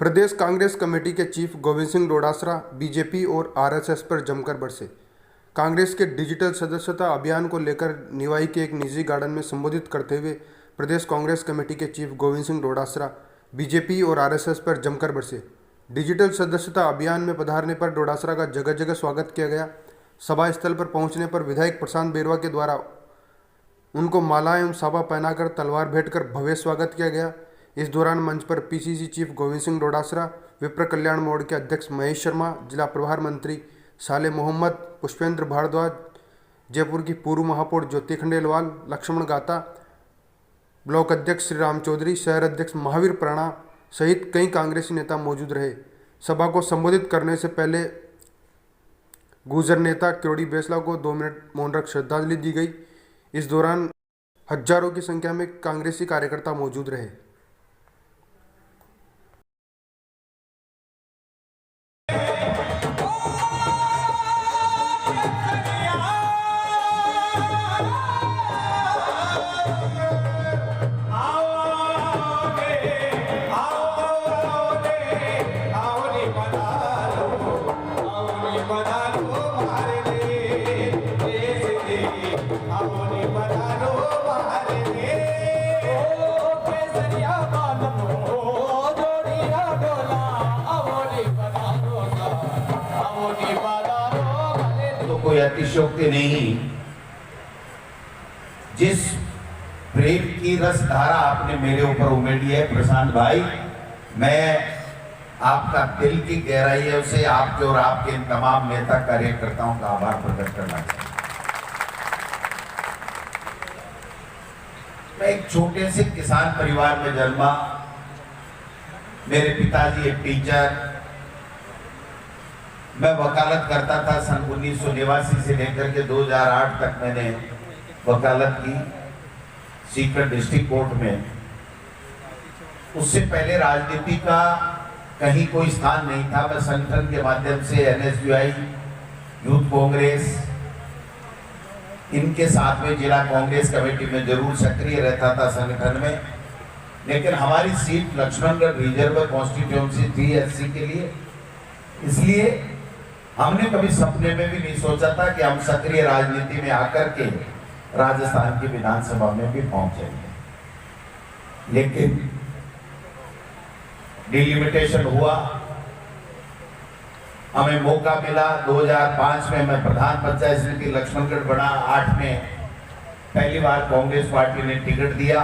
प्रदेश Congress committee के chief Govind Singh डोडासरा BJP और RSS पर जमकर बरसे। कांग्रेस के डिजिटल सदस्यता अभियान को लेकर निवाई के एक निजी गार्डन में संबोधित करते हुए प्रदेश कांग्रेस कमेटी के चीफ गोविंद सिंह डोडासरा बीजेपी और आरएसएस पर जमकर बरसे। डिजिटल सदस्यता अभियान में पधारने पर डोडासरा का जगह जगह स्वागत किया गया। सभा स्थल पर पहुंचने पर विधायक प्रशांत बेरवा के द्वारा उनको माला एवं साबा पहनाकर तलवार भेंट कर भव्य स्वागत किया गया। इस दौरान मंच पर पीसीसी चीफ गोविंद सिंह डोडासरा, विप्र कल्याण मोर्चा के अध्यक्ष महेश शर्मा, जिला प्रभार मंत्री साले मोहम्मद, पुष्पेंद्र भारद्वाज, जयपुर की पूर्व महापौर ज्योति खंडेलवाल, लक्ष्मण गाता, ब्लॉक अध्यक्ष श्री राम चौधरी, शहर अध्यक्ष महावीर प्राणा सहित कई कांग्रेसी नेता मौजूद रहे। सभा को संबोधित करने से पहले गुर्जर नेता किरोड़ी बैसला को 2 मिनट मौन रख श्रद्धांजलि दी गई। इस दौरान हजारों की संख्या में कांग्रेसी कार्यकर्ता मौजूद रहे। कोई अतिशयोक्ति नहीं। जिस प्रेम की रस धारा आपने मेरे ऊपर उमेड़ी है प्रशांत भाई, मैं आपका दिल की गहराइयों से आपके और आपके इन तमाम नेता कार्यकर्ताओं का आभार प्रकट करना चाहता हूं। मैं एक छोटे से किसान परिवार में जन्मा। मेरे पिताजी एक टीचर, मैं वकालत करता था। सन 1989 से लेकर के 2008 तक मैंने वकालत की सीकर डिस्ट्रिक्ट कोर्ट में। उससे पहले राजनीति का कहीं कोई स्थान नहीं था। मैं संगठन के माध्यम से एनएसयूआई, यूथ कांग्रेस, इनके साथ में जिला कांग्रेस कमेटी में जरूर सक्रिय रहता था संगठन में। लेकिन हमारी सीट लक्ष्मणगढ़ रिजर्व कॉन्स्टिट्यूएंसी थी एससी के लिए, इसलिए हमने कभी सपने में भी नहीं सोचा था कि हम सक्रिय राजनीति में आकर के राजस्थान की विधानसभा में भी पहुंचेंगे। लेकिन डिलिमिटेशन हुआ, हमें मौका मिला। 2005 में मैं प्रधान पंचायत समिति लक्ष्मणगढ़ बना। 8 में पहली बार कांग्रेस पार्टी ने टिकट दिया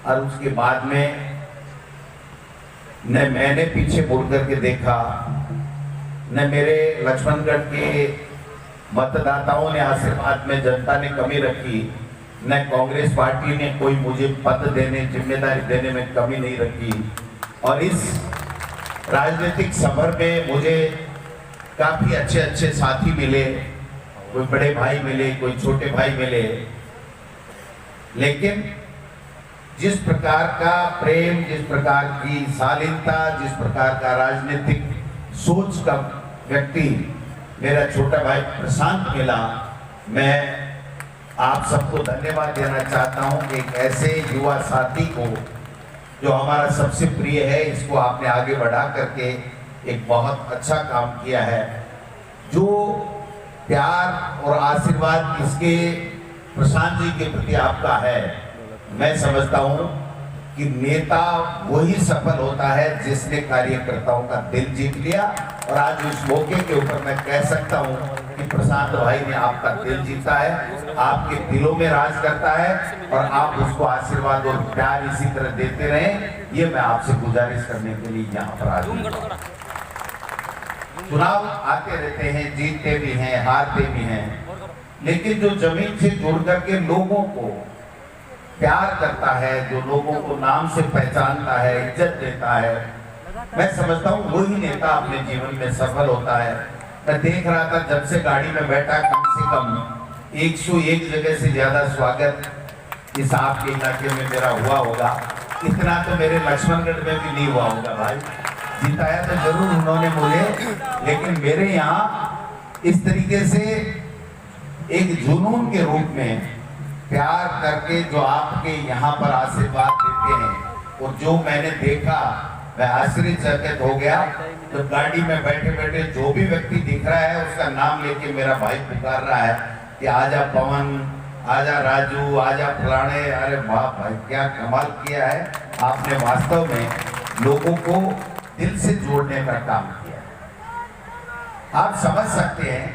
और उसके बाद में न मैंने पीछे मुड़ करके देखा, न मेरे लक्ष्मणगढ़ के मतदाताओं ने आशीर्वाद में जनता ने कमी रखी, न कांग्रेस पार्टी ने कोई मुझे पद देने, जिम्मेदारी देने में कमी नहीं रखी। और इस राजनीतिक सफर में मुझे काफी अच्छे अच्छे साथी मिले, कोई बड़े भाई मिले, कोई छोटे भाई मिले। लेकिन जिस प्रकार का प्रेम, जिस प्रकार की शालीनता, जिस प्रकार का राजनीतिक सोच का व्यक्ति मेरा छोटा भाई प्रशांत मिला, मैं आप सबको धन्यवाद देना चाहता हूं कि एक ऐसे युवा साथी को जो हमारा सबसे प्रिय है, इसको आपने आगे बढ़ा करके एक बहुत अच्छा काम किया है। जो प्यार और आशीर्वाद इसके प्रशांत जी के प्रति आपका है, मैं समझता हूं कि नेता वही सफल होता है जिसने कार्यकर्ताओं का दिल जीत लिया। और आज इस मौके के ऊपर मैं कह सकता हूं कि प्रशांत भाई ने आपका दिल जीता है, आपके दिलों में राज करता है और आप उसको आशीर्वाद और प्यार इसी तरह देते रहें, ये मैं आपसे गुजारिश करने के लिए यहाँ पर आ गया। चुनाव आते रहते हैं, जीतते भी हैं, हारते भी हैं, लेकिन जो जमीन से जुड़ करके लोगों को प्यार करता है, जो लोगों को नाम से पहचानता है, इज्जत देता है, मैं समझता हूँ वही नेता अपने जीवन में सफल होता है। मैं देख रहा था जब से गाड़ी में बैठा, कम से कम 101 जगह से ज्यादा स्वागत इस आपके इलाके में मेरा हुआ होगा। इतना तो मेरे लक्ष्मणगढ़ में भी नहीं हुआ होगा भाई। जिताया तो जरूर उन्होंने मुझे, लेकिन मेरे यहाँ इस तरीके से एक जुनून के रूप में प्यार करके जो आपके यहाँ पर आशीर्वाद देते हैं, और जो मैंने देखा मैं आश्चर्यचकित हो गया। तो गाड़ी में बैठे बैठे जो भी व्यक्ति दिख रहा है उसका नाम लेके मेरा भाई पुकार रहा है कि आजा पवन, आजा राजू, आजा फलाने। अरे वाह भाई, क्या कमाल किया है आपने, वास्तव में लोगों को दिल से जोड़ने का काम किया है। आप समझ सकते हैं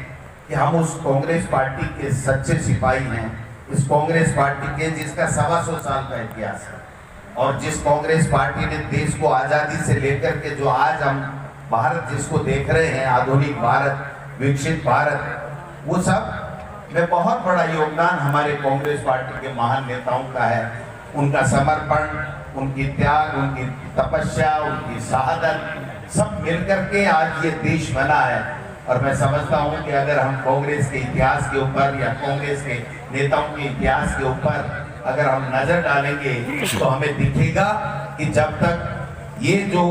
कि हम उस कांग्रेस पार्टी के सच्चे सिपाही हैं, इस कांग्रेस पार्टी के जिसका 125 साल का इतिहास है, और जिस कांग्रेस पार्टी ने देश को आजादी से लेकर के जो आज हम भारत जिसको देख रहे हैं, आधुनिक भारत, विकसित भारत, वो सब में बहुत बड़ा योगदान हमारे कांग्रेस पार्टी के महान नेताओं का है। उनका समर्पण, उनकी त्याग, उनकी तपस्या, उनकी शहादत सब मिलकर के आज ये देश बना है। और मैं समझता हूं कि अगर हम कांग्रेस के इतिहास के ऊपर या कांग्रेस के नेताओं के इतिहास के ऊपर अगर हम नजर डालेंगे तो हमें दिखेगा कि जब तक ये जो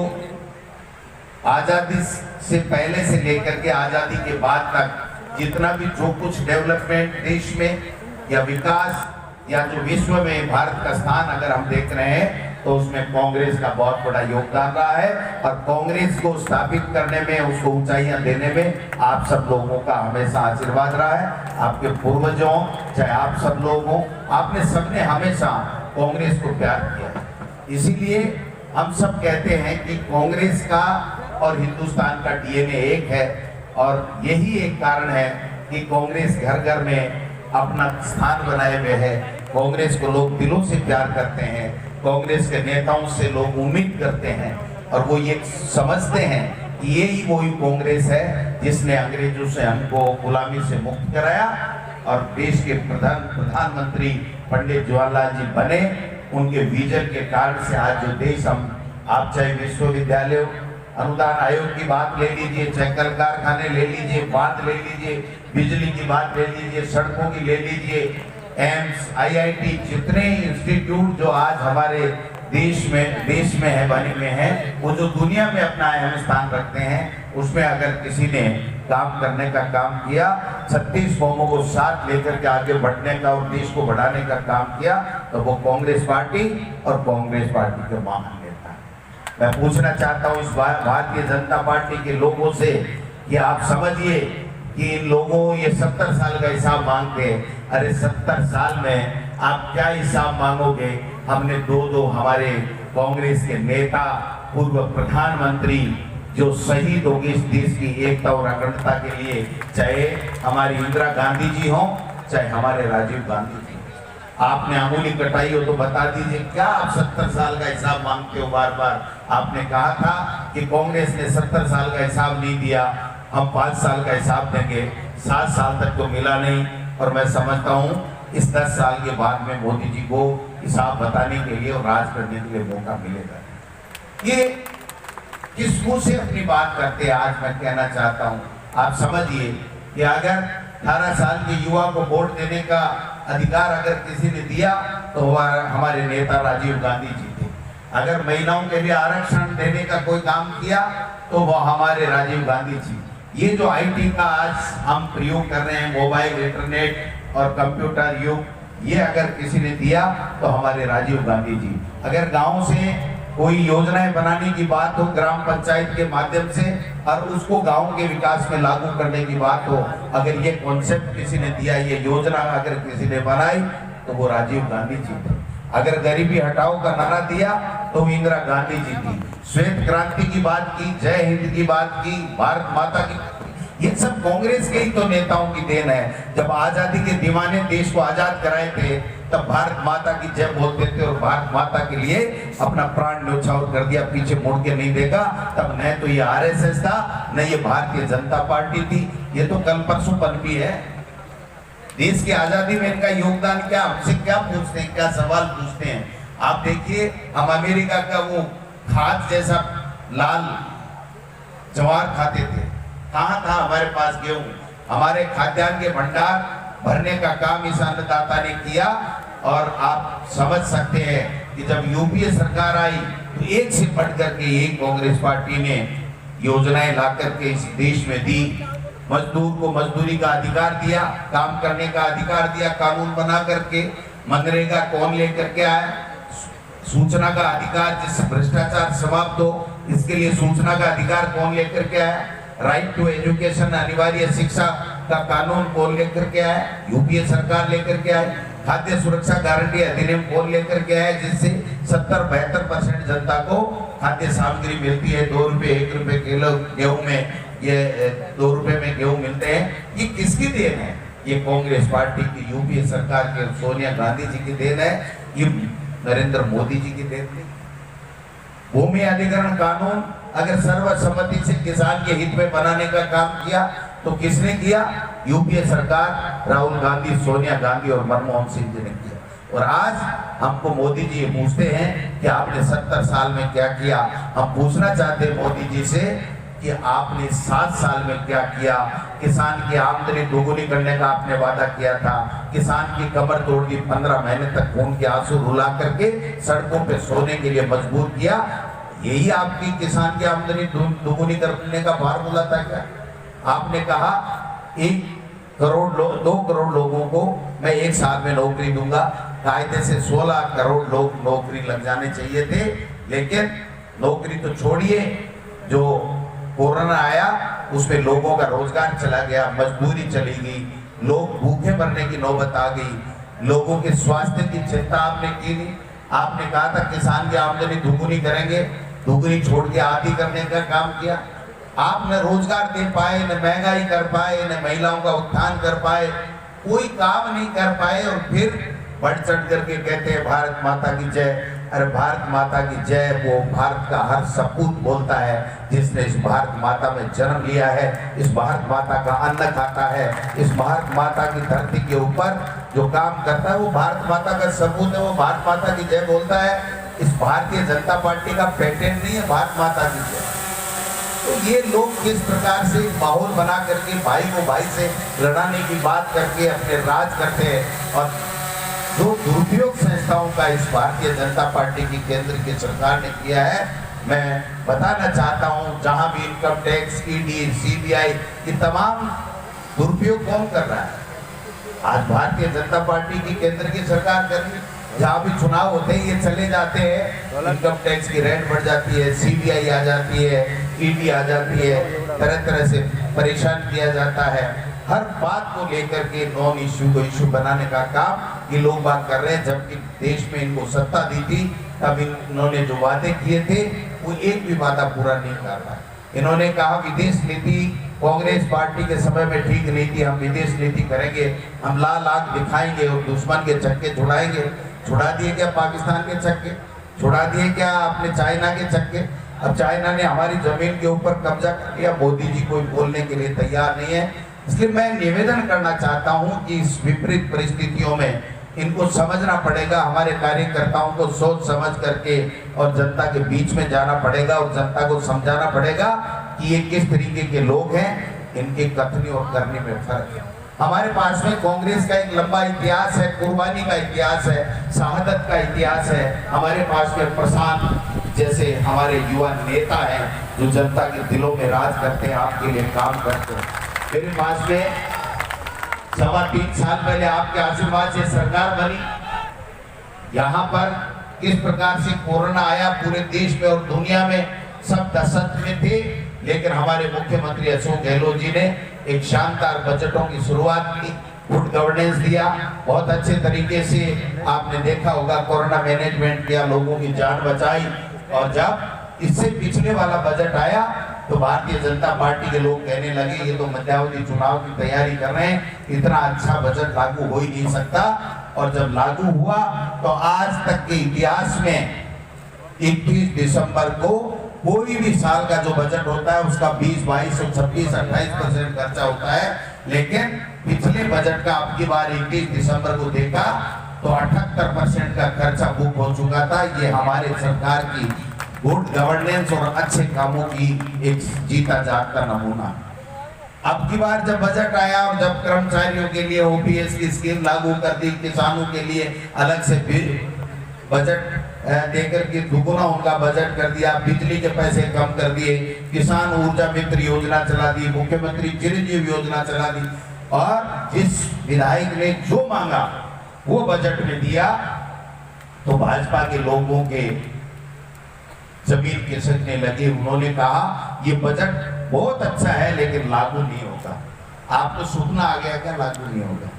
आजादी से पहले से लेकर के आजादी के बाद तक जितना भी जो कुछ डेवलपमेंट देश में या विकास या जो विश्व में भारत का स्थान अगर हम देख रहे हैं तो उसमें कांग्रेस का बहुत बड़ा योगदान रहा है। और कांग्रेस को स्थापित करने में, उसको ऊंचाइयां देने में आप सब लोगों का हमेशा आशीर्वाद रहा है। आपके पूर्वजों, चाहे आप सब लोग हो, आपने सबने हमेशा कांग्रेस को प्यार किया। इसीलिए हम सब कहते हैं कि कांग्रेस का और हिंदुस्तान का डीएनए एक है, और यही एक कारण है कि कांग्रेस घर घर में अपना स्थान बनाए हुए है। कांग्रेस को लोग दिलों से प्यार करते हैं, कांग्रेस के नेताओं से लोग उम्मीद करते हैं, और वो ये समझते हैं कि यही वही कांग्रेस है जिसने अंग्रेजों से हमको गुलामी से मुक्त कराया और देश के प्रधानमंत्री पंडित जवाहरलाल जी बने। उनके विजन के कारण से आज जो देश हम, आप चाहे विश्वविद्यालय अनुदान आयोग की बात ले लीजिए, चाहे कल कारखाने ले लीजिए, बात ले लीजिए, बिजली की बात ले लीजिए, सड़कों की ले लीजिए, एम्स, आईआईटी, जितने इंस्टीट्यूट जो आज हमारे देश में है, बने हुए हैं, वो जो दुनिया में अपना अहम स्थान रखते हैं, उसमें अगर किसी ने काम करने का काम किया, 36 कौमों को साथ लेकर के आगे बढ़ने का और देश को बढ़ाने का काम किया, तो वो कांग्रेस पार्टी और कांग्रेस पार्टी के महान नेता है। मैं पूछना चाहता हूँ इस भारतीय जनता पार्टी के लोगों से कि आप समझिए कि इन लोगों ये 70 साल का हिसाब मांगते हैं। अरे 70 साल में आप क्या हिसाब मांगोगे? हमने दो हमारे कांग्रेस के नेता, पूर्व प्रधानमंत्री जो शहीद हो गए इस देश की एकता और अखंडता के लिए, चाहे हमारी इंदिरा गांधी जी हो, चाहे हमारे राजीव गांधी जी। आपने अंगुली कटाई हो तो बता दीजिए, क्या आप 70 साल का हिसाब मांगते हो? बार बार आपने कहा था कि कांग्रेस ने 70 साल का हिसाब नहीं दिया, हम 5 साल का हिसाब देंगे, 7 साल तक तो मिला नहीं। और मैं समझता हूँ इस 10 साल के बाद में मोदी जी को हिसाब बताने के लिए और राज करने के लिए मौका मिलेगा। ये किस मुंह से अपनी बात करते हैं? आज मैं कहना चाहता हूँ, आप समझिए कि अगर 18 साल के युवा को वोट देने का अधिकार अगर किसी ने दिया तो हमारे नेता राजीव गांधी जी थे। अगर महिलाओं के लिए आरक्षण देने का कोई काम किया तो वह हमारे राजीव गांधी जी। ये जो आईटी का आज हम प्रयोग कर रहे हैं, मोबाइल, इंटरनेट और कंप्यूटर युग, ये अगर किसी ने दिया तो हमारे राजीव गांधी जी। अगर गांव से कोई योजनाएं बनाने की बात हो ग्राम पंचायत के माध्यम से और उसको गांव के विकास में लागू करने की बात हो, अगर ये कॉन्सेप्ट किसी ने दिया, ये योजना अगर किसी ने बनाई तो वो राजीव गांधी जी थे। अगर गरीबी हटाओ का नारा दिया तो इंदिरा गांधी जी थी। श्वेत क्रांति की बात की, जय हिंद की बात की, भारत माता की, ये सब कांग्रेस के ही तो नेताओं की देन है। जब आजादी के दीवाने देश को आजाद कराए थे तब भारत माता की जय बोलते थे और भारत माता के लिए अपना प्राण न्यौछावर कर दिया, पीछे मुड़ के नहीं देखा। तब न तो ये आरएसएस था, न ये भारतीय जनता पार्टी थी, ये तो कल परसों पनपी है। देश की आजादी में इनका योगदान क्या? हमसे क्या पूछते हैं, क्या सवाल पूछते हैं? आप देखिए, हम अमेरिका का वो खाद जैसा लाल ज्वार खाते थे, कहाँ था हमारे पास गेहूं? हमारे खाद्यान्न के भंडार भरने का काम इस अन्नदाता ने किया। और आप समझ सकते हैं कि जब यूपीए सरकार आई तो एक से बढ़ करके एक कांग्रेस पार्टी ने योजनाएं ला करके इस देश में दी। मजदूर को मजदूरी का अधिकार दिया, काम करने का अधिकार दिया, कानून बना करके। मनरेगा कौन लेकर के आया? सूचना का अधिकार, जिससे भ्रष्टाचार समाप्त हो, इसके लिए सूचना का अधिकार कौन लेकर के आया? राइट टू एजुकेशन, अनिवार्य शिक्षा का कानून कौन लेकर के आया? यूपीए सरकार लेकर के आई। खाद्य सुरक्षा गारंटी अधिनियम कौन लेकर के आया, जिससे 70-72% जनता को खाद्य सामग्री मिलती है। 2 रुपए 1 रुपए किलो गेहूं में, ये 2 रुपए में गेहूं मिलते हैं। ये किसकी देन है? ये कांग्रेस पार्टी की, यूपीए सरकार के, सोनिया गांधी जी की देन है। ये नरेंद्र मोदी जी की देन है। भूमि अधिग्रहण कानून अगर सर्वसम्मति से किसान के हित में बनाने का काम किया तो किसने किया? यूपीए सरकार, राहुल गांधी, सोनिया गांधी और मनमोहन सिंह जी ने किया। और आज हमको मोदी जी ये पूछते हैं कि आपने 70 साल में क्या किया। हम पूछना चाहते हैं मोदी जी से कि आपने 7 साल में क्या किया। किसान की आमदनी दोगुनी करने का आपने वादा किया था, किसान की कमर तोड़ दी, 15 महीने तक खून के आंसू रुला करके सड़कों पे सोने के लिए मजबूर किया। यही आपकी किसान की आमदनी दोगुनी करने का फार्मूला था क्या? आपने कहा 1 करोड़ 2 करोड़ लोगों को मैं 1 साल में नौकरी दूंगा। कायदे से 16 करोड़ लोग नौकरी लग जाने चाहिए थे, लेकिन नौकरी तो छोड़िए, जो कोरोना आया उसमें लोगों का रोजगार चला गया, मजदूरी चली गई, लोग भूखे मरने की नौबत आ गई, लोगों के स्वास्थ्य की चिंता आपने की नहीं। आपने कहा था किसान की आमदनी दुगुनी करेंगे, दुगुनी छोड़ के आधी करने का काम किया। आप न रोजगार दे पाए, न महंगाई कर पाए, न महिलाओं का उत्थान कर पाए, कोई काम नहीं कर पाए। और फिर बढ़ चढ़ करके कहते हैं भारत माता की जय। अरे भारत माता की जय वो भारत का हर सपूत बोलता है जिसने इस भारत माता में जन्म लिया है, इस भारत माता का अन्न खाता है, इस भारत माता की धरती के ऊपर जो काम करता है वो भारत माता का सपूत है, वो भारत माता की जय बोलता है। इस भारतीय जनता पार्टी का पेटेंट नहीं है भारत माता की जय। तो ये लोग किस प्रकार से माहौल बना करके भाई को भाई से लड़ाने की बात करके अपने राज करते हैं। और जो दुरुपयोग संस्थाओं का इस भारतीय जनता पार्टी की केंद्र की सरकार ने किया है, मैं बताना चाहता हूं, जहां भी इनकम टैक्स, ईडी, सीबीआई, ये तमाम दुरुपयोग कौन कर रहा है? आज भारतीय जनता पार्टी की केंद्र की सरकार कर रही है। जहाँ भी चुनाव होते हैं ये चले जाते हैं, इनकम टैक्स की रेट बढ़ जाती है, सीबीआई आ जाती है, ईडी आ जाती है, तरह तरह से परेशान किया जाता है। हर बात को लेकर के नॉन इश्यू को इश्यू बनाने का काम ये लोग बात कर रहे हैं, जबकि देश में इनको सत्ता दी थी तब इन्होंने जो वादे किए थे वो एक भी वादा पूरा नहीं कर रहा। इन्होंने कहा विदेश नीति कांग्रेस पार्टी के समय में ठीक नहीं थी, हम विदेश नीति करेंगे, हम लाल आग दिखाएंगे और दुश्मन के चक्के छुड़ाएंगे। छुड़ा दिए क्या पाकिस्तान के चक्के? छुड़ा दिए क्या आपने चाइना के चक्के? अब चाइना ने हमारी जमीन के ऊपर कब्जा कर लिया, मोदी जी कोई बोलने के लिए तैयार नहीं है। इसलिए मैं निवेदन करना चाहता हूं कि इस विपरीत परिस्थितियों में इनको समझना पड़ेगा, हमारे कार्यकर्ताओं को सोच समझ करके और जनता के बीच में जाना पड़ेगा और जनता को समझाना पड़ेगा कि ये किस तरीके के लोग हैं, इनके कथनी और करने में फर्क है। हमारे पास में कांग्रेस का एक लंबा इतिहास है, कुर्बानी का इतिहास है, शहादत का इतिहास है। हमारे पास में प्रशांत जैसे हमारे युवा नेता हैं जो जनता के दिलों में राज करते हैं, आपके लिए काम करते हैं। मेरे पास में 3.25 साल पहले आपके आशीर्वाद से सरकार बनी। यहाँ पर किस प्रकार से कोरोना आया पूरे देश में और दुनिया में, सब दहशत में थे, लेकिन हमारे मुख्यमंत्री अशोक गहलोत जी ने एक शानदार बजटों की शुरुआत की, गुड गवर्नेंस दिया, बहुत अच्छे तरीके से आपने देखा होगा कोरोना मैनेजमेंट किया, लोगों की जान बचाई। और जब इससे पिछले वाला बजट आया तो भारतीय जनता पार्टी के लोग कहने लगे ये तो मध्यावधि चुनाव की तैयारी कर रहे हैं, इतना अच्छा बजट लागू हो ही नहीं सकता। और जब लागू हुआ तो आज तक के इतिहास में 21 दिसंबर को कोई भी साल का जो बजट होता है उसका 20, 22, 26, 28% खर्चा होता है, लेकिन पिछले बजट का अब की बार 21 दिसंबर को देखा तो 78% का खर्चा बुक हो चुका था। ये हमारे सरकार की गुड गवर्नेंस और अच्छे कामों की एक जीता जागता नमूना। अब की बार जब बजट आया और जब कर्मचारियों के लिए ओपीएस की स्कीम लागू कर दी, किसानों के लिए अलग से बजट देकर के दुगुना उनका बजट कर दिया, बिजली के पैसे कम कर दिए, किसान ऊर्जा मित्र योजना चला दी, मुख्यमंत्री चिरंजीव योजना चला दी, और जिस विधायक ने जो मांगा वो बजट में दिया। तो भाजपा के लोगों के जमीन खिसकने लगी। उन्होंने कहा ये बजट बहुत अच्छा है लेकिन लागू नहीं होगा। आपको सुपना आ गया क्या लागू नहीं होगा?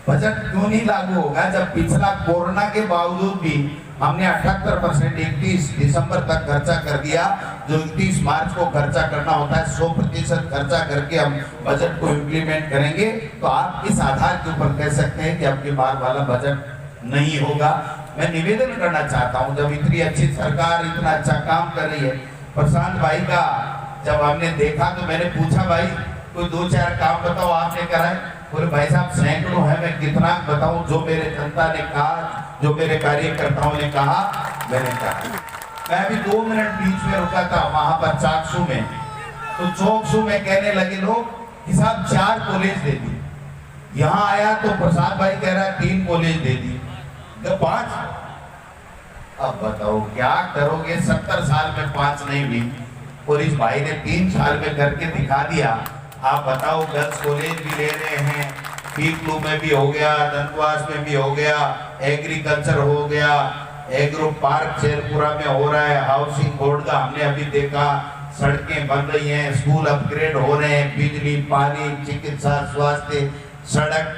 बजट क्यों नहीं लागू होगा जब पिछला कोरोना के बावजूद भी हमने 78% 31 दिसंबर तक खर्चा कर दिया, जो 31 मार्च को खर्चा करना होता है 100% खर्चा करके हम बजट को इम्प्लीमेंट करेंगे। तो आप इस आधार के ऊपर कह सकते हैं कि आपकी बार वाला बजट नहीं होगा। मैं निवेदन करना चाहता हूं, जब इतनी अच्छी सरकार इतना अच्छा काम कर रही है, प्रशांत भाई का जब हमने देखा तो मैंने पूछा भाई कोई 2-4 काम बताओ आपने कराए। बोले भाई साहब सैकड़ों है, मैं कितना बताऊं, जो मेरे जनता ने कहा, जो मेरे कार्यकर्ताओं ने कहा मैंने कहा। मैं अभी 2 मिनट बीच में रुका था वहां पर चाकसू में, तो चौकसू में कहने लगे लोग कि साहब 4 कॉलेज दे दी। यहाँ आया तो प्रसाद भाई कह रहा है 3 कॉलेज दे दी, 5। अब बताओ क्या करोगे? 70 साल में 5 नहीं हुई और इस भाई ने 3 साल में करके दिखा दिया। आप बताओ, गर्ल्स कॉलेज भी ले रहे हैं, पीपलू में भी हो गया, दंतवास में भी हो गया, एग्रीकल्चर हो गया, एग्रो पार्क शेरपुरा में हो रहा है, हाउसिंग बोर्ड का हमने अभी देखा, सड़कें बन रही हैं, स्कूल अपग्रेड हो रहे हैं, बिजली, पानी, चिकित्सा, स्वास्थ्य, सड़क,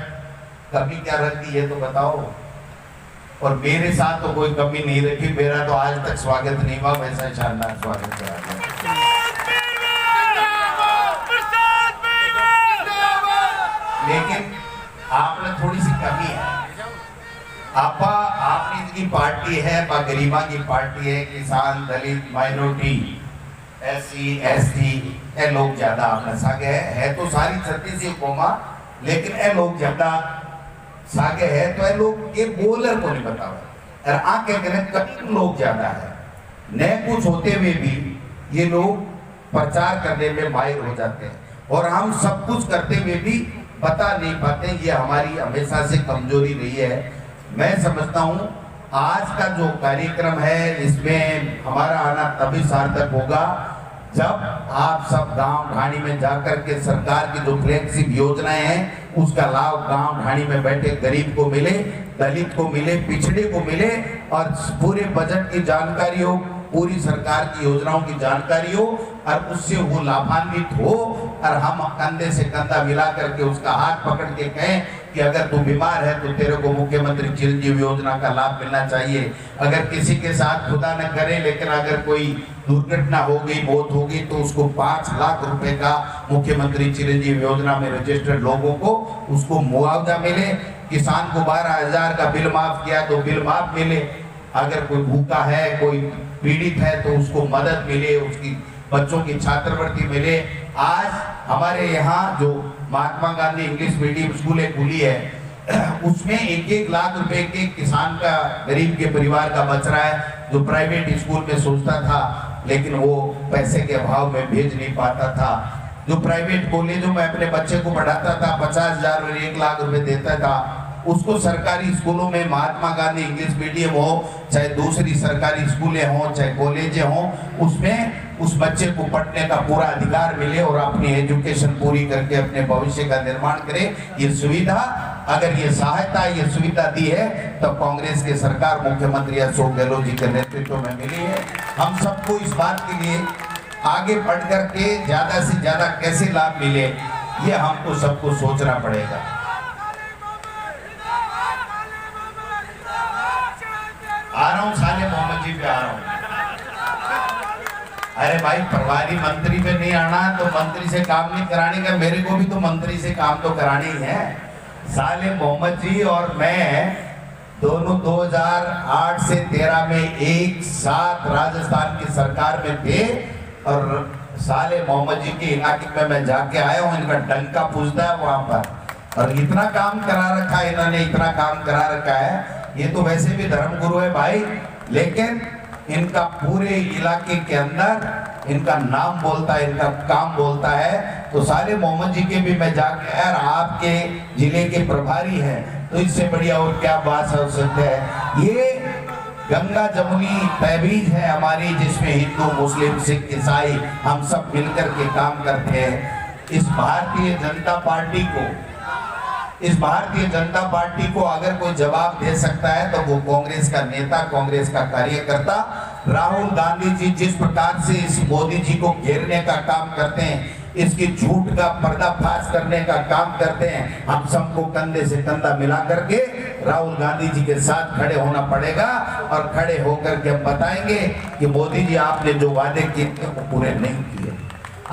कमी क्या रखी है तो बताओ। और मेरे साथ तो कोई कमी नहीं रखी, मेरा तो आज तक स्वागत नहीं हुआ, वैसा शानदार स्वागत करा गया। लेकिन आपने थोड़ी सी कमी है। आपने इनकी पार्टी है, गरीबा की पार्टी है, किसान, दलित, माइनॉरिटी, SC ST ये लोग ज्यादा आपने सागे है तो सारी 36 कौमा, लेकिन ये लोग ज्यादा सागे है तो ये लोग ये बोलर को नहीं बताओ और आके कहने लोग ज्यादा है। न कुछ होते हुए भी ये लोग प्रचार करने में माहिर हो जाते हैं और हम सब कुछ करते हुए भी बता नहीं पाते। ये हमारी हमेशा से कमजोरी रही है। मैं समझता हूँ आज का जो कार्यक्रम है इसमें हमारा आना तभी सार्थक होगा जब आप सब गांव ढाणी में जाकर के सरकार की जो फ्लैगशिप योजनाएं हैं उसका लाभ गांव ढाणी में बैठे गरीब को मिले, दलित को मिले, पिछड़े को मिले और पूरे बजट की जानकारी हो, पूरी सरकार की योजनाओं की जानकारी हो और उससे वो लाभान्वित हो और हम कंधे से कंधा मिला करके उसका हाथ पकड़ के कहें कि अगर तू बीमार है तो तेरे को मुख्यमंत्री चिरंजीवी योजना का लाभ मिलना चाहिए। अगर किसी के साथ खुदा न करे लेकिन अगर कोई दुर्घटना हो गई, मौत हो गई, तो उसको 5 लाख रुपए का मुख्यमंत्री चिरंजीवी योजना में रजिस्टर्ड लोगों को उसको मुआवजा मिले। किसान को 12,000 का बिल माफ किया तो बिल माफ मिले। अगर कोई भूखा है, कोई पीड़ित है तो उसको मदद मिले, उसकी बच्चों की छात्रवृत्ति मिले। आज हमारे यहाँ जो Mahatma Gandhi English medium school खुली है उसमें 1-1 लाख रुपए के किसान का, गरीब के परिवार का बच रहा है, जो प्राइवेट स्कूल में सोचता था लेकिन वो पैसे के अभाव में भेज नहीं पाता था। जो प्राइवेट कॉलेजों में अपने बच्चे को पढ़ाता था 50,000 और 1 लाख रुपए देता था, उसको सरकारी स्कूलों में महात्मा गांधी इंग्लिश मीडियम हो, चाहे दूसरी सरकारी स्कूलें हो, चाहे कॉलेजें हो, उसमें उस बच्चे को पढ़ने का पूरा अधिकार मिले और अपनी एजुकेशन पूरी करके अपने भविष्य का निर्माण करे। ये सुविधा, अगर ये सहायता, ये सुविधा दी है तब कांग्रेस की सरकार मुख्यमंत्री अशोक गहलोत जी के नेतृत्व में मिली है। हम सबको इस बात के लिए आगे बढ़ करके ज्यादा से ज्यादा कैसे लाभ मिले ये हमको सबको सोचना पड़ेगा। आ रहा हूँ साले मोहम्मद जी पे आ रहा हूँ। अरे भाई प्रभारी मंत्री पे नहीं आना तो मंत्री से काम नहीं कराने का, मेरे को भी तो मंत्री से काम तो करानी ही है। साले मोहम्मद जी और मैं दोनों 2008 से 13 में एक साथ राजस्थान की सरकार में थे और साले मोहम्मद जी के इलाके में मैं जाके आया हूँ, इनका डंका पूछता है वहां पर और इतना काम करा रखा है इन्होंने, इतना काम करा रखा है। ये तो वैसे भी धर्मगुरु है भाई, लेकिन इनका पूरे इलाके के अंदर इनका नाम बोलता है, इनका काम बोलता है। तो साले मोहम्मद जी के भी मैं जाके यार आपके जिले के प्रभारी हैं तो इससे बढ़िया और क्या बात हो सकता है। ये गंगा जमुनी तहवीज है हमारी, जिसमें हिंदू, मुस्लिम, सिख, ईसाई हम सब मिलकर के काम करते हैं। इस भारतीय जनता पार्टी को इस भारतीय जनता पार्टी को अगर कोई जवाब दे सकता है तो वो कांग्रेस का नेता, कांग्रेस का कार्यकर्ता राहुल गांधी जी जिस प्रकार से इस मोदी जी को घेरने का काम करते हैं, इसकी झूठ का पर्दाफाश करने का काम करते हैं, हम सबको कंधे से कंधा मिला करके राहुल गांधी जी के साथ खड़े होना पड़ेगा और खड़े होकर के हम बताएंगे कि मोदी जी आपने जो वादे किए थे वो पूरे नहीं किए।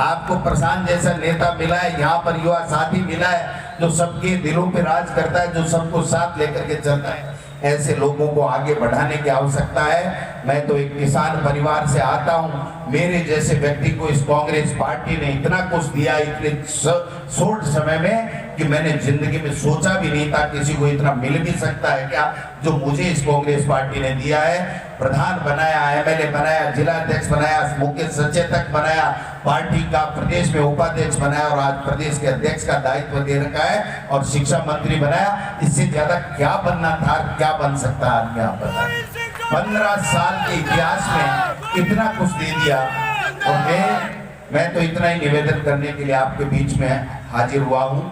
आपको प्रशांत जैसा नेता मिला है, यहाँ पर युवा साथी मिला है जो सबके दिलों पे राज करता है, जो सबको साथ लेकर के चलता है। ऐसे लोगों को आगे बढ़ाने की आवश्यकता है। मैं तो एक किसान परिवार से आता हूँ, मेरे जैसे व्यक्ति को इस कांग्रेस पार्टी ने इतना कुछ दिया इतने शॉर्ट समय में कि मैंने जिंदगी में सोचा भी नहीं था किसी को इतना मिल भी सकता है क्या, जो मुझे इस कांग्रेस पार्टी ने दिया है। प्रधान बनाया, एमएलए बनाया, जिला अध्यक्ष बनाया, मुख्य सचेतक बनाया, पार्टी का प्रदेश में उपाध्यक्ष बनाया और आज प्रदेश के अध्यक्ष का दायित्व दे रखा है और शिक्षा मंत्री बनाया। इससे ज्यादा क्या बनना था, क्या बन सकता है आदमी, आप बताएं। 15 साल के इतिहास में इतना कुछ दे दिया और मैं तो इतना ही निवेदन करने के लिए आपके बीच में हाजिर हुआ हूँ।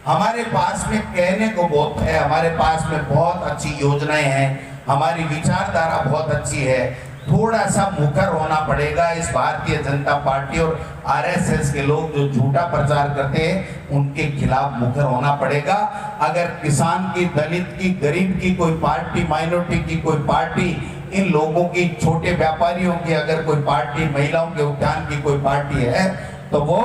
हमारे पास में कहने को बहुत है, हमारे पास में बहुत अच्छी योजनाएं हैं, हमारी विचारधारा बहुत अच्छी है। थोड़ा सा मुखर होना पड़ेगा इस भारतीय जनता पार्टी और आरएसएस के लोग जो झूठा प्रचार करते हैं उनके खिलाफ मुखर होना पड़ेगा। अगर किसान की, दलित की, गरीब की कोई पार्टी, माइनॉरिटी की कोई पार्टी, इन लोगों की, छोटे व्यापारियों की अगर कोई पार्टी, महिलाओं के उत्थान की कोई पार्टी है तो वो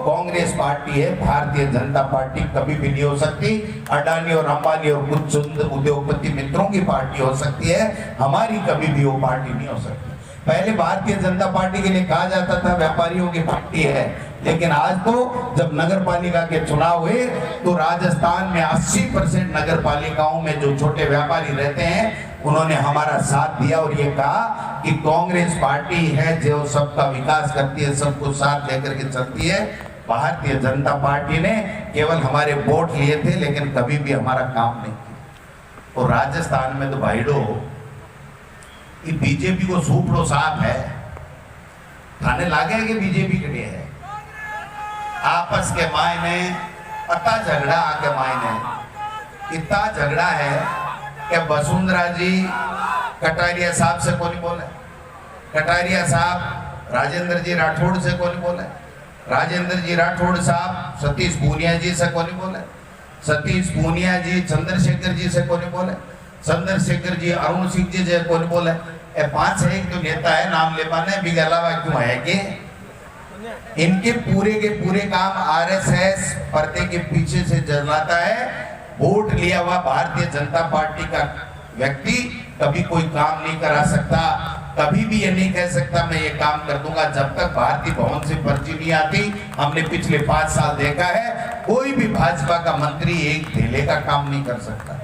कांग्रेस पार्टी है। भारतीय जनता पार्टी कभी भी नहीं हो सकती। अडानी और अंबानी और कुछ उद्योगपति मित्रों की पार्टी हो सकती है, हमारी कभी भी वो पार्टी नहीं हो सकती। पहले भारतीय जनता पार्टी के लिए कहा जाता था व्यापारियों की पार्टी है, लेकिन आज तो जब नगर पालिका के चुनाव हुए तो राजस्थान में 80% नगर पालिकाओं में जो छोटे व्यापारी रहते हैं उन्होंने हमारा साथ दिया और ये कहा कि कांग्रेस पार्टी है जो सबका विकास करती है, सबको साथ लेकर के चलती है। भारतीय जनता पार्टी ने केवल हमारे वोट लिए थे लेकिन कभी भी हमारा काम नहीं किया। और राजस्थान में तो भाईडो ये बीजेपी को सूपड़ो साफ है, थाने लागे कि बीजेपी के लिए है। आपस के मायने पता झगड़ा आके मायने इतना झगड़ा है कि वसुंधरा जी कटारिया साहब से कौन बोले, कटारिया साहब राजेंद्र जी राठौड़ से कौन बोले, राजेंद्र जी राठौड़ साहब सतीश पूनिया जी से कौन बोले, सतीश पूनिया जी चंद्रशेखर जी से कौन बोले, चंद्रशेखर जी अरुण सिंह जी से कौन बोले। 5-6 जो नेता है नाम ले पाने भी अलावा क्यों है कि इनके पूरे के पूरे काम आरएसएस पर्दे के पीछे से चलाता है। वोट लिया हुआ भारतीय जनता पार्टी का व्यक्ति कभी कोई काम नहीं करा सकता, कभी भी ये नहीं कह सकता मैं ये काम कर दूंगा जब तक भारतीय भवन से पर्ची नहीं आती। हमने पिछले 5 साल देखा है कोई भी भाजपा का मंत्री एक धेले का काम नहीं कर सकता।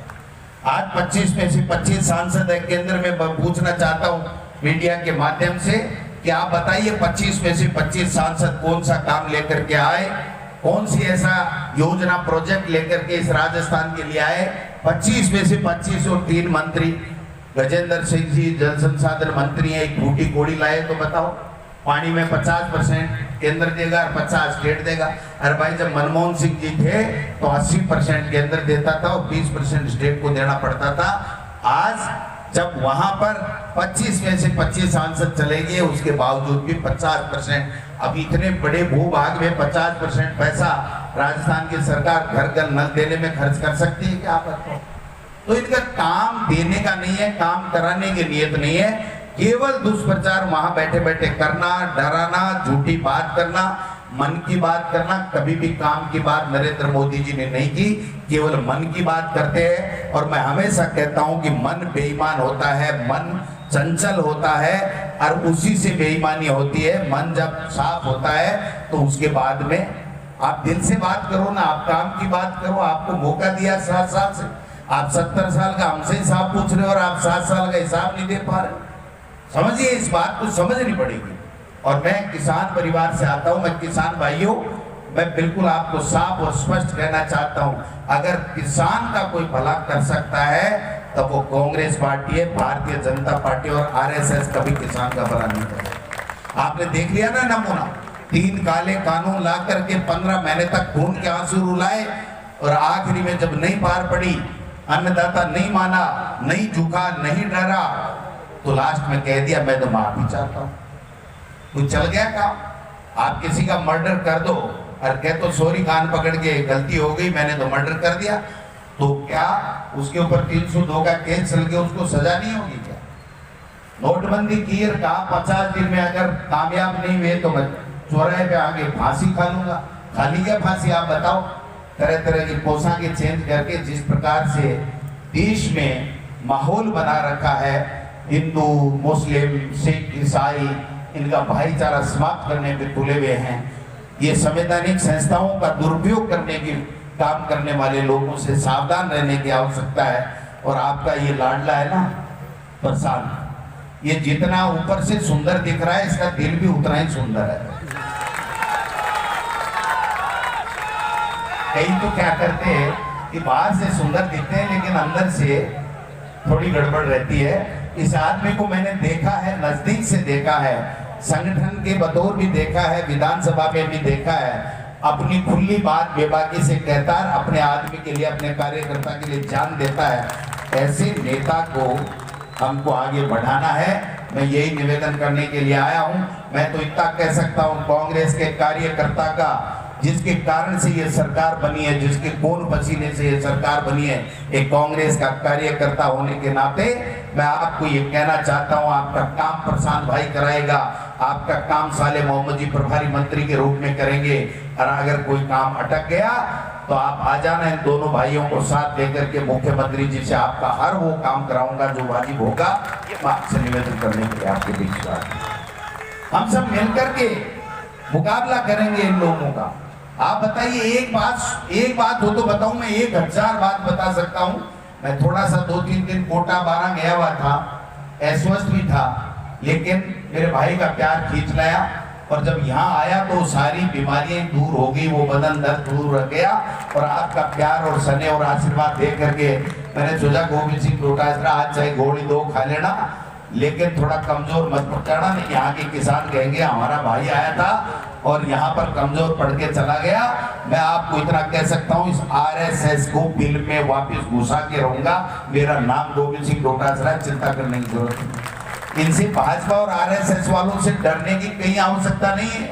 आज 25 में से 25 सांसद है केंद्र में। मैं पूछना चाहता हूँ मीडिया के माध्यम से कि आप बताइए 25 में से 25 सांसद कौन सा काम लेकर के आए, कौन सी ऐसा योजना प्रोजेक्ट लेकर के इस राजस्थान के लिए आए। 25 में से 25 और 3 मंत्री, गजेंद्र सिंह जी जल संसाधन मंत्री है, एक बूटी कोड़ी लाए तो बताओ। पानी में 50% केंद्र देगा और 50 स्टेट देगा। अरे भाई जब मनमोहन सिंह जी थे तो 80% केंद्र देता था और 20% स्टेट को देना पड़ता था। आज जब वहां पर 25 में से 25 सांसद चले गए उसके बावजूद भी 50%, अब इतने बड़े भूभाग में 50% पैसा राजस्थान की सरकार घर घर नल देने में खर्च कर सकती है क्या आप बताओ। तो इनका काम देने का नहीं है, काम कराने की नियत नहीं है, केवल दुष्प्रचार वहां बैठे बैठे करना, डराना, झूठी बात करना, मन की बात करना। कभी भी काम की बात नरेंद्र मोदी जी ने नहीं की, केवल मन की बात करते हैं। और मैं हमेशा कहता हूं कि मन बेईमान होता है, मन चंचल होता है और उसी से बेईमानी होती है। मन जब साफ होता है तो उसके बाद में आप दिल से बात करो ना, आप काम की बात करो। आपको मौका दिया 7 साल से, आप 70 साल का हमसे हिसाब पूछ रहे हो और आप 7 साल का हिसाब नहीं दे पा रहे। समझिए, इस बात को समझनी पड़ेगी। और मैं किसान परिवार से आता हूं, मैं किसान भाइयों, मैं बिल्कुल आपको साफ और स्पष्ट कहना चाहता हूं, अगर किसान का कोई भला कर सकता है तो वो कांग्रेस पार्टी है। भारतीय जनता पार्टी और आरएसएस कभी किसान का भला नहीं करेगा। आपने देख लिया ना नमूना, 3 काले कानून ला करके 15 महीने तक खून के आंसू रुलाए, और आखिरी में जब नहीं पार पड़ी, अन्नदाता नहीं माना, नहीं झुका, नहीं डरा, तो लास्ट में कह दिया मैं तो माफी चाहता हूं। तो चल गया काम। आप किसी का मर्डर कर दो और कह तो सॉरी, कान पकड़ के गलती हो गई, मैंने तो मर्डर कर दिया, तो क्या उसके ऊपर 302 का केस चल के उसको सजा नहीं होगी क्या? नोटबंदी की और कहा 50 दिन में अगर कामयाब नहीं हुए तो मैं चौराहे पे आगे फांसी खा लूंगा। खा ली क्या फांसी? आप बताओ। तरह तरह की पोशाकें चेंज करके जिस प्रकार से देश में माहौल बना रखा है, हिंदू, मुस्लिम, सिख, ईसाई, इनका भाईचारा समाप्त करने पे तुले हुए हैं। ये संवैधानिक संस्थाओं का दुरुपयोग करने की काम करने वाले लोगों से सावधान रहने की आवश्यकता है। और आपका ये लाडला है ना प्रशांत, ये जितना ऊपर से सुंदर दिख रहा है, इसका दिल भी उतना ही सुंदर है। कई तो क्या करते हैं कि बाहर से सुंदर दिखते हैं लेकिन अंदर से थोड़ी गड़बड़ रहती है। इस आदमी को मैंने देखा है, नजदीक से देखा है, संगठन के बतौर भी देखा है, विधानसभा में भी देखा है। अपनी खुली बात बेबाकी से कहता है, अपने आदमी के लिए, अपने कार्यकर्ता के लिए जान देता है। ऐसे नेता को हमको आगे बढ़ाना है। मैं यही निवेदन करने के लिए आया हूं। मैं तो इतना कह सकता हूं, कांग्रेस के कार्यकर्ता का, जिसके कारण से ये सरकार बनी है, जिसके खून पसीने से ये सरकार बनी है, एक कांग्रेस का कार्यकर्ता होने के नाते मैं आपको ये कहना चाहता हूं, आपका काम प्रशांत भाई कराएगा, आपका काम साले मोहम्मद जी प्रभारी मंत्री के रूप में करेंगे। और अगर कोई काम अटक गया तो आप आ जाना, इन दोनों भाइयों को साथ लेकर के मुख्यमंत्री जी से आपका हर वो काम कराऊंगा जो वाजिब होगा। ये आपसे निवेदन करने के लिए आपके बीच हम सब मिलकर के मुकाबला करेंगे इन लोगों का। आप बताइए, एक बात हो तो बताऊं, मैं 1000 बात बता सकता हूं। मैं थोड़ा सा 2-3 दिन कोटा 12 गया हुआ था, अस्वस्थ भी था, लेकिन मेरे भाई का प्यार खींच लाया और जब यहाँ आया तो सारी बीमारियां दूर हो गई, वो बदन दर्द दूर रह गया। और आपका प्यार और स्नेह और आशीर्वाद देख करके मैंने सोचा गोविंद सिंह डोटासरा आज चाहे गोली 2 खा लेना, लेकिन थोड़ा कमजोर मत पड़ना। नहीं, यहाँ के किसान कहेंगे हमारा भाई आया था और यहाँ पर कमजोर पड़ के चला गया। मैं आपको इतना कह सकता हूँ, इस आरएसएस को फिल्म में वापस घुसा के रहूंगा। मेरा नाम गोविंद सिंह डोटासरा, चिंता करने की जरूरत नहीं। इनसे भाजपा और आरएसएस वालों से डरने की कहीं आवश्यकता नहीं है।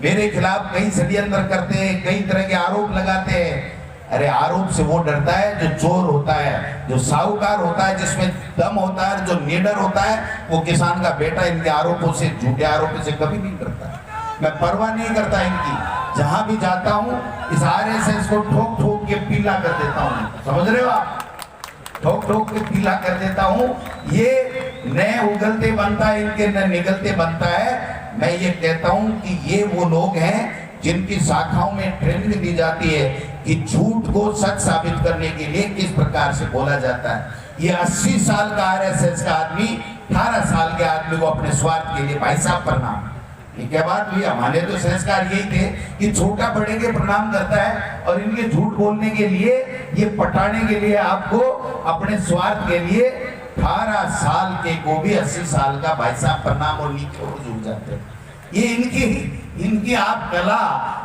मेरे खिलाफ कई षड्यंत्र करते हैं, कई तरह के आरोप लगाते हैं। अरे आरोप से वो डरता है जो चोर होता है, जो साहूकार होता है, जिसमें दम होता है, जो निडर होता है, वो किसान का बेटा इनके आरोपों से, झूठे आरोपों से कभी नहीं डरता। मैं परवाह नहीं करता इनकी। जहां भी जाता हूं इस आरएसएस को ठोक ठोक के पीला कर देता हूं। समझ रहे हो आप? ठोक ठोक के पीला कर देता हूं। ये नए उगलते बनता है, इनके न निकलते बनता है। मैं ये कहता हूं कि ये वो लोग हैं जिनकी शाखाओं में ट्रेनिंग दी जाती है कि झूठ को सच साबित करने के लिए किस प्रकार से बोला जाता है। ये 80 साल का आरएसएस का आदमी 18 साल के आदमी को अपने स्वार्थ के लिए, भाई साहब प्रणाम, क्या बात हुई? हमारे तो संस्कार यही थे कि छोटा बड़े के प्रणाम करता है, और इनके झूठ बोलने के लिए, ये पटाने के लिए, आपको अपने स्वार्थ के लिए 18 साल के को भी 80 साल का भाई साहब प्रणाम और नीचे झूठ जाते हैं। ये इनकी आप कला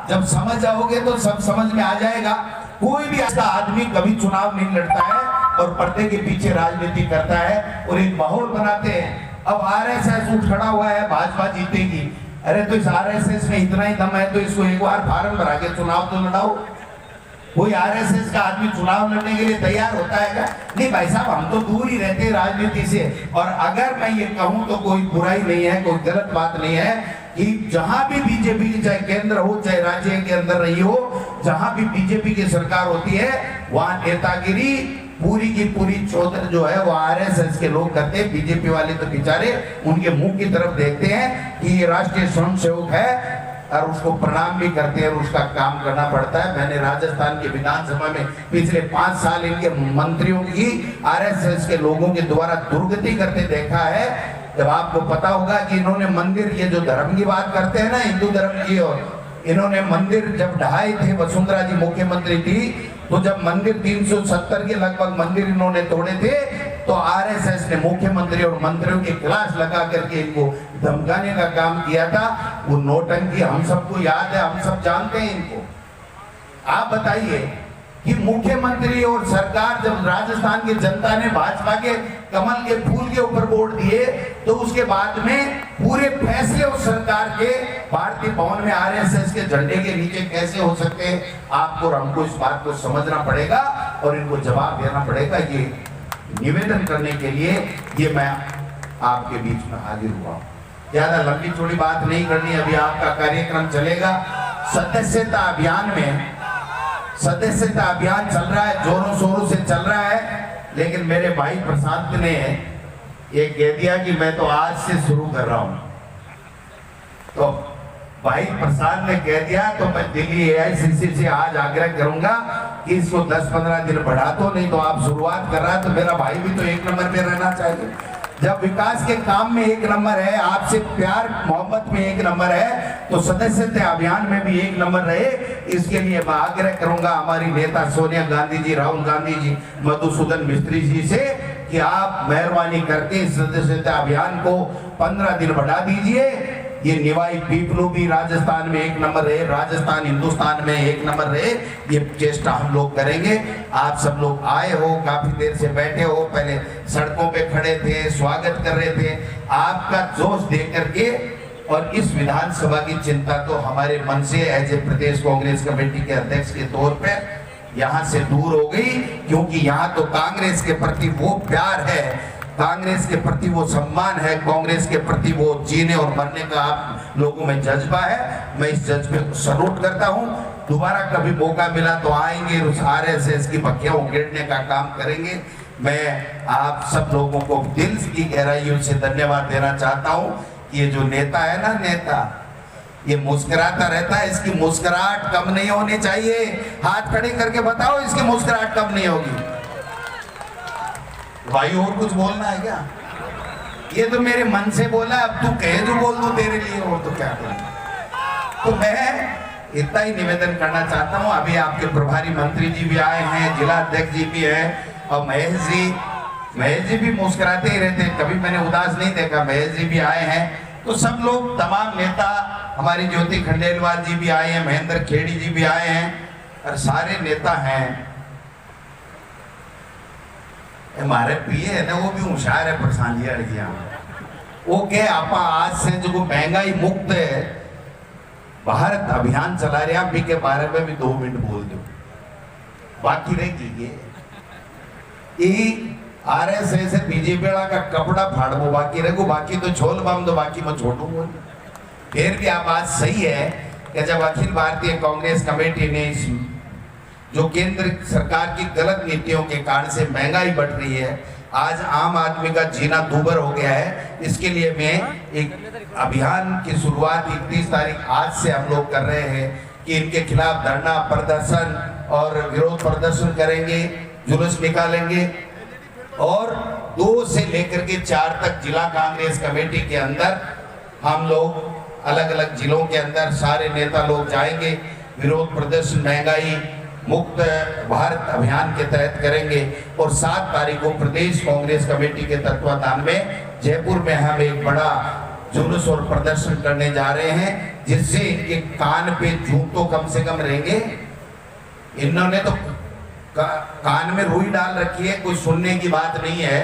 जब समझ जाओगे तो सब समझ में आ जाएगा। कोई भी ऐसा आदमी कभी चुनाव नहीं लड़ता है और पर्दे के पीछे राजनीति करता है और एक माहौल बनाते हैं। अब आरएसएस उठ खड़ा हुआ है, भाजपा जीतेगी। अरे तो इस आरएसएस में इतना ही दम है तो इसको एक बार फार्म भरा के चुनाव तो लड़ाओ। कोई आरएसएस का आदमी चुनाव लड़ने के लिए तैयार होता है क्या? नहीं भाई साहब, हम तो दूर ही रहते हैं राजनीति से। और अगर मैं ये कहूं तो कोई बुराई नहीं है, कोई गलत बात नहीं है कि जहां भी बीजेपी, चाहे केंद्र हो चाहे राज्य के अंदर रही हो, जहां भी बीजेपी की सरकार होती है वहां नेतागिरी पूरी की पूरी चौधर जो है वो आरएसएस के लोग करते हैं। बीजेपी वाले तो बेचारे उनके मुंह की तरफ देखते हैं कि ये राष्ट्रीय स्वयंसेवक है और उसको प्रणाम भी करते हैं और उसका काम करना पड़ता है। मैंने राजस्थान की विधानसभा में पिछले 5 साल इनके मंत्रियों की आरएसएस के लोगों के द्वारा दुर्गति करते देखा है। जब आपको पता होगा कि इन्होंने मंदिर, ये जो धर्म की बात करते हैं ना, हिंदू धर्म की, और इन्होंने मंदिर जब ढहाए थे, वसुंधरा जी मुख्यमंत्री थी, तो जब मंदिर 370 के लगभग मंदिर इन्होंने तोड़े थे तो आरएसएस ने मुख्यमंत्री और मंत्रियों के क्लास लगा करके इनको धमकाने का काम किया था। वो नोटंकी हम सबको याद है, हम सब जानते हैं इनको। आप बताइए, कि मुख्यमंत्री और सरकार, जब राजस्थान की जनता ने भाजपा के कमल के फूल के ऊपर वोट दिए, तो उसके बाद में पूरे फैसले उस सरकार के भारतीय भवन में आरएसएस के झंडे के नीचे कैसे हो सकते हैं। आपको और हमको इस बात को समझना पड़ेगा और इनको जवाब देना पड़ेगा। ये निवेदन करने के लिए ये मैं आपके बीच में हाजिर हुआ। ज्यादा लंबी चौड़ी बात नहीं करनी, अभी आपका कार्यक्रम चलेगा। सदस्यता अभियान चल रहा है, जोरों शोरों से चल रहा है। लेकिन मेरे भाई प्रशांत ने ये कह दिया कि मैं तो आज से शुरू कर रहा हूं, तो भाई प्रसाद ने कह दिया तो मैं दिल्ली एआईसीसी से आज आग्रह करूंगा कि इसको 10-15 दिन बढ़ा दो, नहीं तो आप शुरुआत कर रहा है तो मेरा भाई भी तो 1 नंबर पे रहना चाहिए। जब विकास के काम में 1 नंबर है, आपसे प्यार मोहब्बत में 1 नंबर है, तो सदस्यता अभियान में भी 1 नंबर रहे। इसके लिए मैं आग्रह करूंगा हमारी नेता सोनिया गांधी जी, राहुल गांधी जी, मधुसूदन मिस्त्री जी से कि आप मेहरबानी करके सदस्यता अभियान को 15 दिन बढ़ा दीजिए। ये निवाई पीपलू भी राजस्थान में 1 नंबर रहे, राजस्थान हिंदुस्तान में 1 नंबर रहे, ये चेष्टा हम लोग करेंगे। आप सब लोग आए हो, काफी देर से बैठे हो, पहले सड़कों पे खड़े थे, स्वागत कर रहे थे। आपका जोश देख करके और इस विधानसभा की चिंता तो हमारे मन से as a Pradesh Congress committee के अध्यक्ष के तौर पर यहाँ से दूर हो गई, क्योंकि यहाँ तो कांग्रेस के प्रति वो प्यार है, कांग्रेस के प्रति वो सम्मान है, कांग्रेस के प्रति वो जीने और मरने का आप लोगों में जज्बा है। मैं इस जज्बे को सलूट करता हूं। दोबारा कभी मौका मिला तो आएंगे, उस आरएसएस की बखियां उगेड़ने का काम करेंगे। मैं आप सब लोगों को दिल की गहराइयों से धन्यवाद देना चाहता हूं। ये जो नेता है ना, नेता ये मुस्कुराता रहता है, इसकी मुस्कुराहट कम नहीं होनी चाहिए। हाथ खड़े करके बताओ इसकी मुस्कुराहट कम नहीं होगी। भाई और कुछ बोलना है क्या? ये तो मेरे मन से बोला, अब तू कहे जो बोल दूं तेरे लिए, और तो क्या करूं। तो मैं इतना ही निवेदन करना चाहता हूं। अभी आपके प्रभारी मंत्री जी भी आए हैं, जिला अध्यक्ष जी भी हैं, और महेश जी भी मुस्कुराते ही रहते हैं, कभी मैंने उदास नहीं देखा। महेश जी भी आए हैं, तो सब लोग तमाम नेता, हमारी ज्योति खंडेलवाल जी भी आए हैं, महेंद्र खेड़ी जी भी आए हैं, और सारे नेता हैं। हमारे पीए है ना, वो भी होशियार है, प्रशांत जी अड़गिया। वो क्या आप आज से जो महंगाई मुक्त भारत अभियान चला रहे, आप भी के बारे में भी 2 मिनट बोल दो, बाकी रह कीजिए। आरएसएस बीजेपी का कपड़ा फाड़ो बाकी रहो, बाकी तो छोल बम दो, बाकी मैं छोड़ूंगा। फिर भी आप बात सही है कि जब अखिल भारतीय कांग्रेस कमेटी ने इस जो केंद्र सरकार की गलत नीतियों के कारण से महंगाई बढ़ रही है, आज आम आदमी का जीना दूभर हो गया है, इसके लिए मैं एक अभियान की शुरुआत 31 तारीख आज से हम लोग कर रहे हैं कि इनके खिलाफ धरना प्रदर्शन और विरोध प्रदर्शन करेंगे, जुलूस निकालेंगे। और 2 से लेकर के 4 तक जिला कांग्रेस कमेटी के अंदर हम लोग अलग अलग जिलों के अंदर सारे नेता लोग जाएंगे, विरोध प्रदर्शन महंगाई मुक्त भारत अभियान के तहत करेंगे। और 7 तारीख को प्रदेश कांग्रेस कमेटी के तत्वाधान में जयपुर में हम एक बड़ा जुलूस और प्रदर्शन करने जा रहे हैं, जिससे इनके कान पे जूतों कम से कम रहेंगे। इन्होंने तो कान में रुई डाल रखी है, कोई सुनने की बात नहीं है।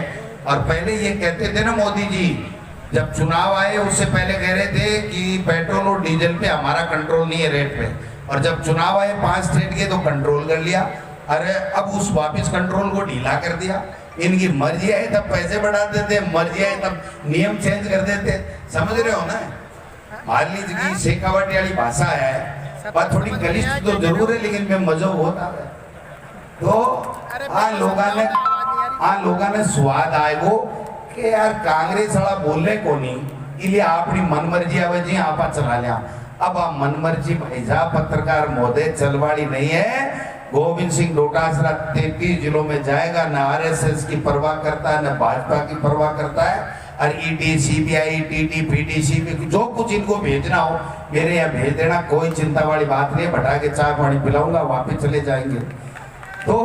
और पहले ये कहते थे ना, मोदी जी जब चुनाव आए उससे पहले कह रहे थे कि पेट्रोल और डीजल पे हमारा कंट्रोल नहीं है रेट पे, और जब चुनाव आए 5 स्टेट के तो कंट्रोल कर लिया। अरे अब उस वापस कंट्रोल को ढीला कर दिया। इनकी मर्जी आई तब पैसे बढ़ा देते, मर्जी आई तब नियम चेंज कर देते। समझ रहे हो ना? मान लीजिए कि शेखावटी वाली भाषा है, बात थोड़ी गलिष्ठ तो जरूर है, लेकिन में मजा होता है। तो लोगों ने स्वाद आए वो कि यार कांग्रेस वाला बोलने को नहीं, इसलिए अपनी मनमर्जी आवाजी आपा चला लिया। अब आप मनमर्जी भैजा पत्रकार महोदय चलवाड़ी नहीं है। गोविंद सिंह डोटासरा 33 जिलों में जाएगा, न आरएसएस की परवाह करता है, न भाजपा की परवाह करता है। और ईडी, सीबीआई, टीटी, पीटीसी जो कुछ इनको भेजना हो मेरे यहाँ भेज देना, कोई चिंता वाली बात नहीं। बैठा के चाय पानी पिलाऊंगा, वापस चले जाएंगे। तो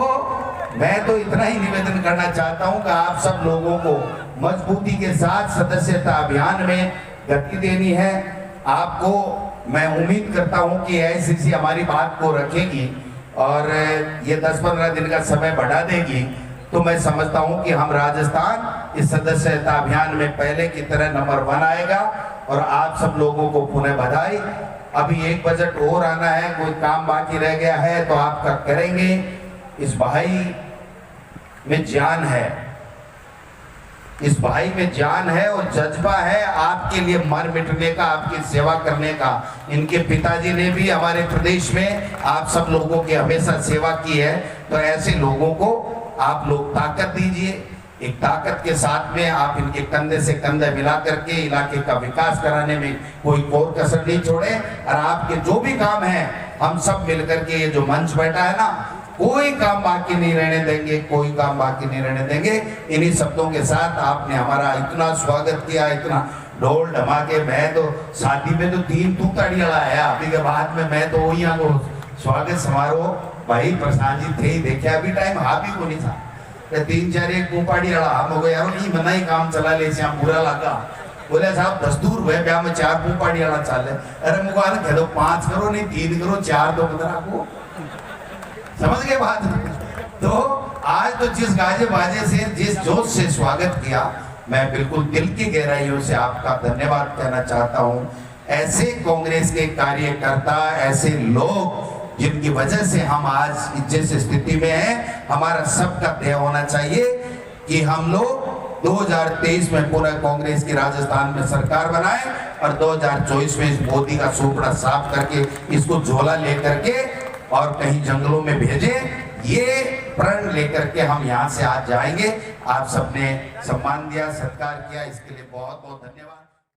मैं तो इतना ही निवेदन करना चाहता हूं कि आप सब लोगों को मजबूती के साथ सदस्यता अभियान में गति देनी है। आपको मैं उम्मीद करता हूं कि एआईसीसी हमारी बात को रखेगी। और ये 10-15 दिन का समय बढ़ा देगी तो मैं समझता हूं कि हम राजस्थान इस सदस्यता अभियान में पहले की तरह नंबर 1 आएगा। और आप सब लोगों को पुनः बधाई। अभी एक बजट और आना है, कोई काम बाकी रह गया है तो आपका करेंगे। इस भाई में जान है, इस भाई में जान है और जज्बा है आपके लिए मर मिटने का, आपकी सेवा करने का। इनके पिताजी ने भी हमारे प्रदेश में आप सब लोगों की हमेशा सेवा की है। तो ऐसे लोगों को आप लोग ताकत दीजिए। एक ताकत के साथ में आप इनके कंधे से कंधे मिला करके इलाके का विकास कराने में कोई कोर कसर नहीं छोड़े। और आपके जो भी काम है हम सब मिलकर के, ये जो मंच बैठा है ना, कोई काम बाकी नहीं रहने देंगे, कोई काम बाकी नहीं रहने देंगे। इन्हीं शब्दों के साथ आपने हमारा इतना स्वागत किया, इतना ढोल धमाके। मैं तो शादी में तो 3 तूताड़ी आया, अभी के बाद में मैं तो वही को स्वागत समारोह भाई प्रशांत जी थे ही देखे। अभी टाइम हाथ ही को नहीं था, 3-4 एक कुपाड़ी हम हो गए यार, नहीं मना ही काम चला ले श्याम बुरा लगा। बोले साहब दस्तूर हुए ब्याह में 4 कुपाड़ी चल। अरे मुकाल कह दो 5 करो, नहीं 3 करो, 4 दो 15 को, समझ गए बात। तो आज तो जिस गाजे बाजे से, जिस जोश से स्वागत किया, मैं बिल्कुल दिल की गहराइयों से आपका धन्यवाद कहना चाहता हूं। ऐसे कांग्रेस के कार्यकर्ता, ऐसे लोग जिनकी वजह से हम आज जिस स्थिति में हैं, हमारा सबका ध्येय होना चाहिए कि हम लोग 2023 में पूरा कांग्रेस की राजस्थान में सरकार बनाए और 2024 में इस मोदी का सोपड़ा साफ करके इसको झोला लेकर के और कहीं जंगलों में भेजें। ये प्रण लेकर के हम यहाँ से आज जाएंगे। आप सबने सम्मान दिया, सत्कार किया, इसके लिए बहुत बहुत धन्यवाद।